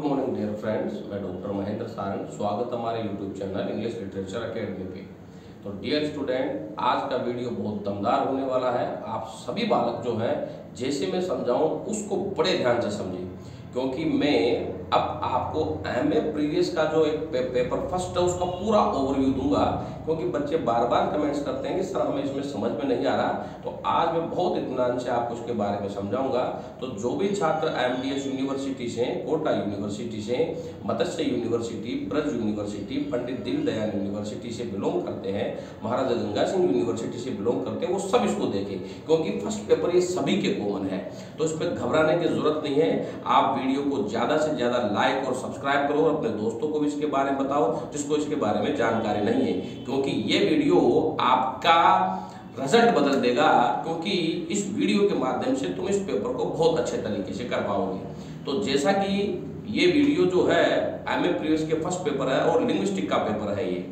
Good morning dear friends, मैं doctor Mahendra Sarang. स्वागत हमारे YouTube channel English literature academy पे। तो डियर स्टूडेंट, आज का वीडियो बहुत दमदार होने वाला है। आप सभी बालक जो हैं, जैसे मैं समझाऊं उसको बड़े ध्यान से समझिए, क्योंकि मैं अब आपको एमए प्रीवियस का जो एक पेपर फर्स्ट है उसका पूरा ओवरव्यू दूंगा, क्योंकि बच्चे बार बार कमेंट्स करते हैं कि सर हमें इसमें समझ में नहीं आ रहा। तो आज मैं बहुत इत्मीनान से आपको उसके बारे में समझाऊंगा। तो जो भी छात्र एमडीएस यूनिवर्सिटी से, कोटा यूनिवर्सिटी से, मत्स्य university, Braj university, Pandit Deendayal university से बिलोंग करते हैं, महाराजा गंगा सिंह यूनिवर्सिटी से बिलोंग करते हैं, वो सब इसको देखें, क्योंकि फर्स्ट पेपर ये सभी के कॉमन है। तो इस पर घबराने की जरूरत नहीं है। आप वीडियो को ज्यादा से ज्यादा लाइक और सब्सक्राइब करो और अपने दोस्तों को भी इसके बारे में बताओ जिसको इसके बारे में जानकारी नहीं है, क्योंकि ये वीडियो आपका रिजल्ट बदल देगा। क्योंकि इस वीडियो के माध्यम से तुम इस पेपर को बहुत अच्छे तरीके से कर पाओगे। तो जैसा कि ये वीडियो जो है एमए प्रीवियस के फर्स्ट पेपर है और लिंग्विस्टिक का पेपर है, ये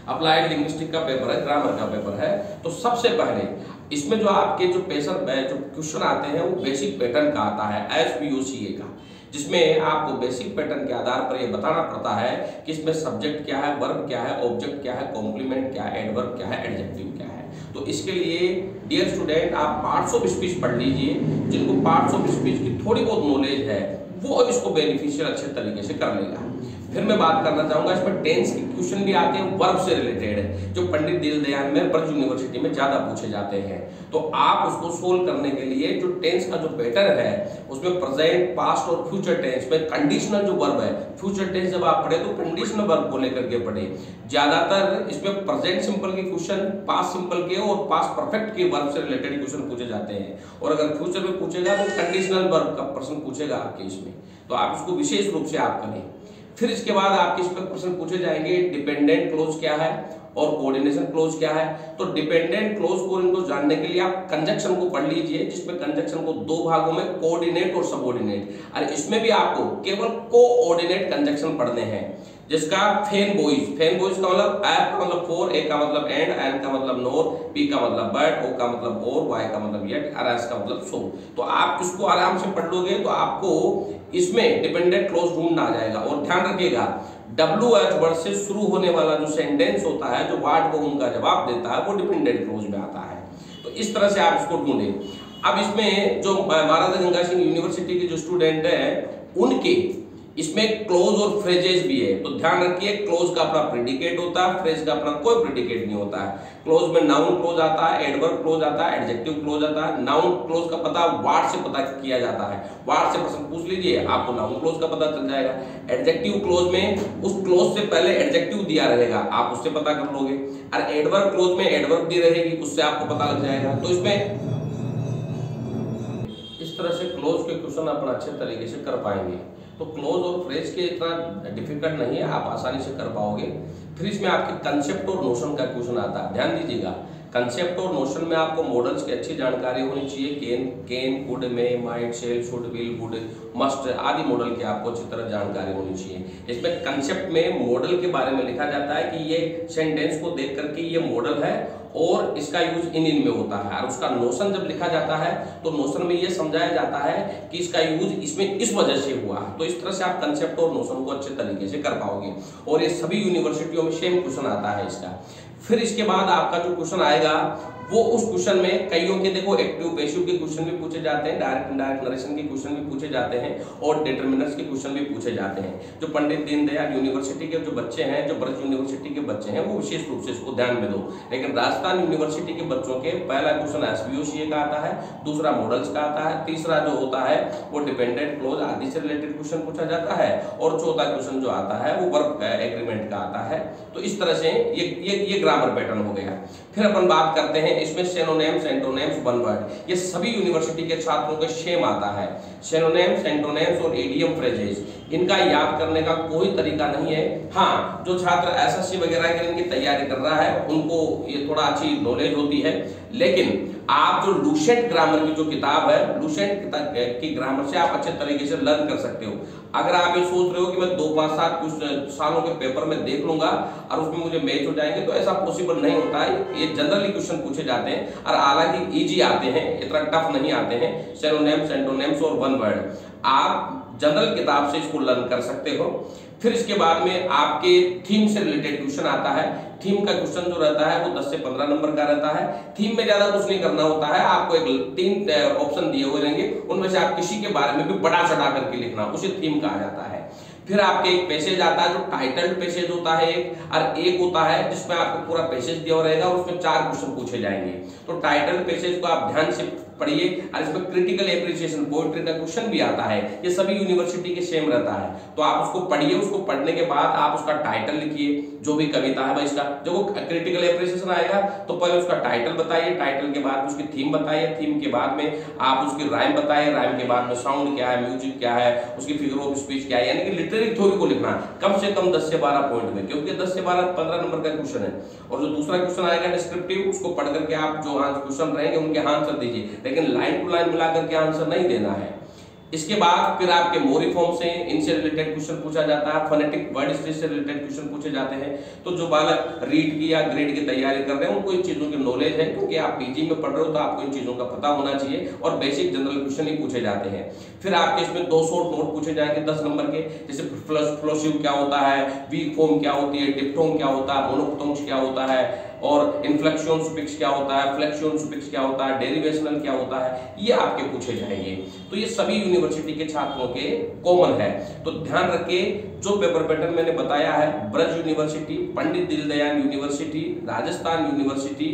अप्लाइड लिंग्विस्टिक का पेपर है, ग्रामर का पेपर है। तो सबसे पहले इसमें जो आपके जो क्वेश्चन आते हैं वो बेसिक पैटर्न का आता है, एसवीओसीए का, जिसमें आपको बेसिक पैटर्न के आधार पर ये बताना पड़ता है कि इसमें सब्जेक्ट क्या है, वर्ब क्या है, ऑब्जेक्ट क्या है, कॉम्प्लीमेंट क्या है, एडवर्ब क्या है, एडजेक्टिव क्या है। तो इसके लिए डियर स्टूडेंट आप पार्ट्स ऑफ स्पीच पढ़ लीजिए। जिनको पार्ट्स ऑफ स्पीच की थोड़ी बहुत नॉलेज है वो इसको बेनिफिशियल अच्छे तरीके से कर लेगा। फिर मैं बात करना चाहूंगा, इसमें टेंस के क्वेश्चन भी आते हैं, वर्ब से रिलेटेड है, जो पंडित दीनदयाल में, ब्रज यूनिवर्सिटी में ज्यादा पूछे जाते हैं। तो आप उसको सोल्व करने के लिए जो टेंस का जो पैटर्न है उसमें प्रेजेंट, पास्ट और फ्यूचर टेंस में कंडीशनल जो वर्ब है, फ्यूचर टेंस जब आप पढ़े तो कंडीशनल वर्ब को लेकर के पढ़े। ज्यादातर इसमें प्रेजेंट सिंपल के क्वेश्चन, पास्ट सिंपल के और पास्ट परफेक्ट के वर्ब से रिलेटेड क्वेश्चन पूछे जाते हैं। और अगर फ्यूचर में पूछेगा तो कंडीशनल वर्ब का प्रश्न पूछेगा आपके इसमें, तो आप इसको विशेष रूप से आप करें। फिर इसके बाद आपके इस पर प्रश्न पूछे जाएंगे, डिपेंडेंट क्लोज क्या है और कोऑर्डिनेशन क्लोज क्या है। तो डिपेंडेंट क्लोज को इनको जानने के लिए आप कंजक्शन को पढ़ लीजिए, जिसमें कंजक्शन को दो भागों में, कोऑर्डिनेट और सबऑर्डिनेट, और इसमें भी आपको केवल कोऑर्डिनेट कंजक्शन पढ़ने हैं, जिसका फेन बॉयज का मतलब एफ का मतलब फॉर, ए का मतलब एंड, एन का मतलब नोर, बी का मतलब बट, ओ का मतलब और, वाई का मतलब येट, और एस का मतलब सो। तो आप इसको आराम से पढ़ लोगे तो आपको इसमें डिपेंडेंट क्लोज ढूंढना आ जाएगा। और ध्यान रखिएगा, WH वर्ड से शुरू होने वाला जो सेंटेंस होता है, जो वर्ड को उनका जवाब देता है, वो डिपेंडेंट क्लोज में आता है। तो इस तरह से आप इसको ढूंढें। अब इसमें जो महाराजा गंगा सिंह यूनिवर्सिटी के जो स्टूडेंट है उनके इसमें क्लोज और फ्रेजेस भी है। तो ध्यान रखिए, क्लोज का अपना प्रेडिकेट होता है, फ्रेज का अपना कोई प्रेडिकेट नहीं होता है। क्लोज में नाउन क्लोज आता है, एडवर्ब क्लोज आता है, एडजेक्टिव क्लोज आता है। नाउन क्लोज का पता वर्ड से पता किया जाता है, वर्ड से प्रश्न पूछ लीजिए, आपको नाउन क्लोज का पता चल जाएगा। एडजेक्टिव क्लोज में उस क्लोज से पहले एडजेक्टिव दिया रहेगा, आप उससे पता कर लोगे। और एडवर्ब क्लोज में एडवर्ब दी रहेगी, उससे आपको पता लग जाएगा। तो इसमें इस तरह से क्लोज के क्वेश्चन अपन अच्छे तरीके से कर पाएंगे। तो क्लोज और फ्रेज के इतना डिफिकल्ट नहीं है, आप आसानी से कर पाओगे। फिर इसमें आपके कंसेप्ट और नोशन का क्वेश्चन आता है। ध्यान दीजिएगा, कंसेप्ट और नोशन में आपको मॉडल्स की अच्छी जानकारी होनी चाहिए। Can, could, may, might, shall, should, will, would, must आदि मॉडल की आपको अच्छी तरह जानकारी होनी चाहिए। इसमें कंसेप्ट में मॉडल के बारे में लिखा जाता है कि ये सेंटेंस को देख करके ये मॉडल है और इसका यूज इन में होता है। और उसका नोशन जब लिखा जाता है तो नोशन में ये समझाया जाता है कि इसका यूज इसमें इस वजह से हुआ। तो इस तरह से आप कंसेप्ट और नोशन को अच्छे तरीके से कर पाओगे। और ये सभी यूनिवर्सिटियों में सेम क्वेश्चन आता है इसका। फिर इसके बाद आपका जो क्वेश्चन आएगा वो उस क्वेश्चन में कईयों के देखो एक्टिव पैसिव के क्वेश्चन भी पूछे जाते हैं, डायरेक्ट इनडायरेक्ट नरेशन के क्वेश्चन भी पूछे जाते हैं और डिटरमिनर्स के क्वेश्चन भी पूछे जाते हैं। जो पंडित दीनदयाल यूनिवर्सिटी के जो बच्चे हैं, जो ब्रज यूनिवर्सिटी के बच्चे हैं, वो विशेष रूप से इसको ध्यान में दो। लेकिन राजस्थान यूनिवर्सिटी के बच्चों के पहला क्वेश्चन एसवीओसीए का आता है, दूसरा मॉडल्स का आता है, तीसरा जो होता है वो डिपेंडेंट क्लोज आदि से रिलेटेड क्वेश्चन पूछा जाता है, और चौथा क्वेश्चन जो आता है वो वर्ब एग्रीमेंट का आता है। तो इस तरह से ये ग्रामर पैटर्न हो गया। फिर अपन बात करते हैं इसमें सिनोनिम्स, एंटोनिम्स, वन वर्ड, ये सभी यूनिवर्सिटी के छात्रों के सेम आता है। सिनोनिम्स, एंटोनिम्स और इडियम फ्रेजेस, इनका याद करने का कोई तरीका नहीं है। हाँ, जो छात्र एसएससी वगैरह की इनकी तैयारी कर रहा है उनको ये थोड़ा अच्छी नॉलेज होती है। लेकिन आप जो लुसेंट ग्रामर की जो किताब है, लुसेंट की ग्रामर से आप अच्छे तरीके से लर्न कर सकते हो। अगर आप ये सोच रहे हो कि मैं 2-5 कुछ सालों के पेपर में देख लूंगा और उसमें मुझे मैच हो जाएंगे, तो ऐसा पॉसिबल नहीं होता है। ये जनरली क्वेश्चन पूछे जाते हैं और हालांकि इजी आते हैं, इतना टफ नहीं आते हैं। सिनोनिम्स, एंटोनिम्स और वन वर्ड आप जनरल किताब से इसको लर्न कर सकते हो। फिर इसके बाद में आपके थीम से रिलेटेड क्वेश्चन आता है। थीम का क्वेश्चन जो रहता है वो 10 से 15 नंबर का रहता है। थीम में ज्यादा कुछ नहीं करना होता है, आपको एक 3 ऑप्शन दिए हुए रहेंगे, उनमें से आप किसी के बारे में भी बड़ा चढ़ा करके लिखना, उसे थीम कहा जाता है। फिर आपके एक पैसेज आता है जो टाइटल्ड पैसेज होता है एक, और एक होता है जिसमें आपको पूरा पैसेज दिया रहेगा और उसमें 4 क्वेश्चन पूछे जाएंगे। तो टाइटल्ड पैसेज को आप ध्यान से पढ़िए, और इसमें क्रिटिकल एप्रिसिएशन पोएट्री का क्वेश्चन भी आता है। ये सभी यूनिवर्सिटी के सेम रहता है, तो आप उसको पढ़िए। उसको पढ़ने के बाद आप उसका टाइटल लिखिए, जो भी कविता है भाई इसका। जब क्रिटिकल एप्रिसिएशन आएगा तो पहले उसका टाइटल बताइए, टाइटल के बाद उसकी थीम बताइए, थीम के बाद में आप उसकी राइम बताइए, राइम के बाद में साउंड क्या है, म्यूजिक क्या है, उसकी फिगर ऑफ स्पीच क्या है, यानी कि लिटरेरी थ्योरी को लिखना कम से कम 10 से 12 पॉइंट में, क्योंकि 10 से 15 नंबर का क्वेश्चन है। और जो दूसरा क्वेश्चन आएगा डिस्क्रिप्टिव, उसको पढ़ करके आप जो क्वेश्चन रहेंगे उनके आंसर दीजिए, लेकिन लाइन टू लाइन मिलाकर के आंसर नहीं देना है। इसके बाद फिर आपके मोरिफॉर्म से, इनसे रिलेटेड क्वेश्चन पूछा जाता है, फोनेटिक वर्ड स्ट्रेस से रिलेटेड क्वेश्चन पूछे जाते हैं। तो जो बालक रीड की या ग्रेड की तैयारी कर रहे हैं उनको इन चीजों की नॉलेज है, क्योंकि आप पीजी में पढ़ रहे हो तो आपको इन चीजों का पता होना चाहिए, और बेसिक जनरल क्वेश्चन ही पूछे जाते हैं। फिर आपके इसमें 2 शॉर्ट नोट पूछे जाएंगे 10 नंबर के, जैसे फ्लोसिव क्या होता है, वीक फॉर्म क्या होती है, डिप्थोंग क्या होता है, मोनोफथोंग्स क्या होता है, और इन्फ्लेक्शन सुफिक्स क्या होता है, फ्लेक्शन सुफिक्स क्या होता है, डेरिवेशनल क्या होता है, ये आपके पूछे जाएंगे। तो ये सभी यूनिवर्सिटी के छात्रों के कॉमन है। तो ध्यान रखिए, जो पेपर पैटर्न मैंने बताया है, Braj university, Pandit Deendayal university, Rajasthan university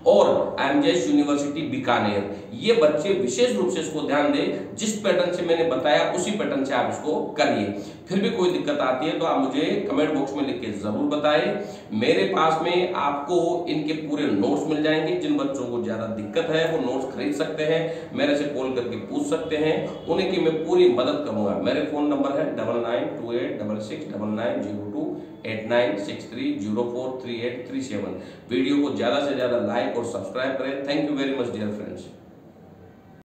और एमजेएस यूनिवर्सिटी बीकानेर, ये बच्चे विशेष रूप से इसको ध्यान दें। जिस पैटर्न से मैंने बताया उसी पैटर्न से आप इसको करिए। फिर भी कोई दिक्कत आती है तो आप मुझे कमेंट बॉक्स में लिख के जरूर बताएं। मेरे पास में आपको इनके पूरे नोट्स मिल जाएंगे। जिन बच्चों को ज्यादा दिक्कत है वो नोट्स खरीद सकते हैं, मेरे से कॉल करके पूछ सकते हैं, उन्हें की मैं पूरी मदद करूंगा। मेरे फोन नंबर है 9928669902 8963043837। वीडियो को ज्यादा से ज्यादा लाइक और सब्सक्राइब करें। Thank you very much dear friends.